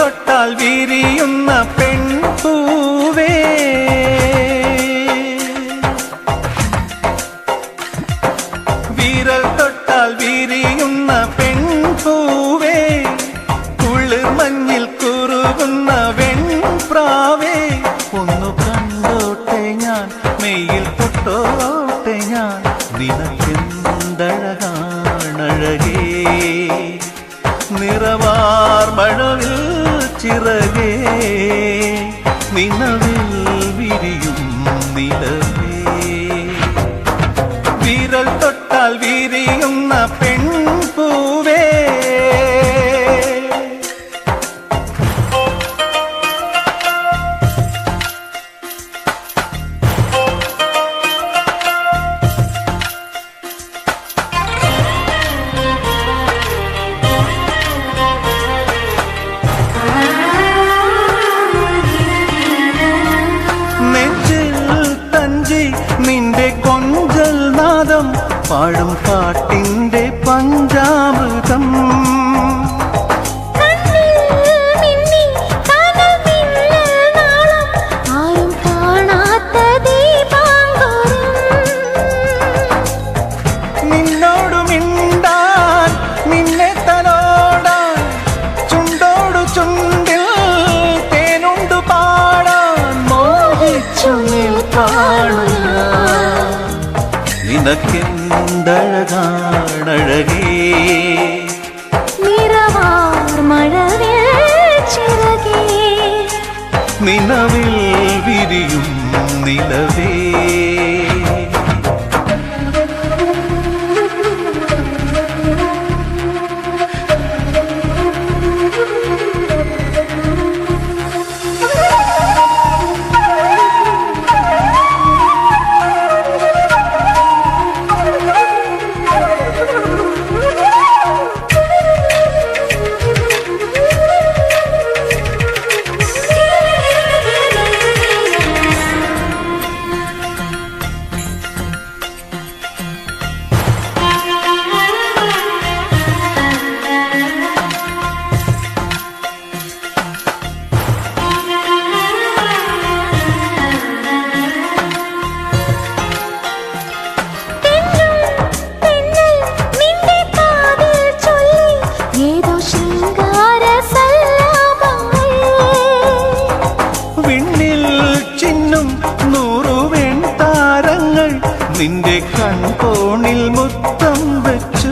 തൊട്ടാൽ വിരിയുന്ന പെൺപൂവേ വിരൽ തൊട്ടാൽ വിരിയുന്ന പെൺപൂവേ കുളിർമഞ്ഞിൽ കുറുകുന്ന വെൺപ്രാവേ ഒന്നു കണ്ടോട്ടെ ഞാൻ മെയ്യിൽ തൊട്ടോട്ടെ ഞാൻ നിനക്കെന്തഴകാണഴകേ നിറവാർ മഴവിൽ ചിറകേ നിലവിൽ വിരിയും നിലവേ വിരൽ തൊട്ടാൽ വിരിയുന്ന പെൺപൂവേ നിന്റെ കൊഞ്ചൽ നാദം പാടും പാട്ടിന്റെ പഞ്ചാമൃതം നിന്നോടു മിണ്ടാൻ നിന്നെ തലോടാൻ ചുണ്ടോടു ചുണ്ടിൽ തേനുണ്ടു പാടാൻ മോഹിച്ചു നിൽക്കാണു നിനക്കെന്തഴകാണഴകേ നിറവാർ മഴവിൽ ചിറകേ നിലവിൽ വിരിയും നിലവേ നിന്റെ കൺകോണിൽ മുത്തം വെച്ചു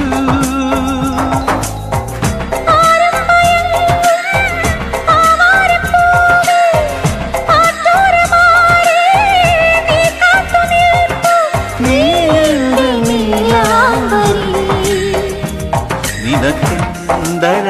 നിനക്കെന്തഴ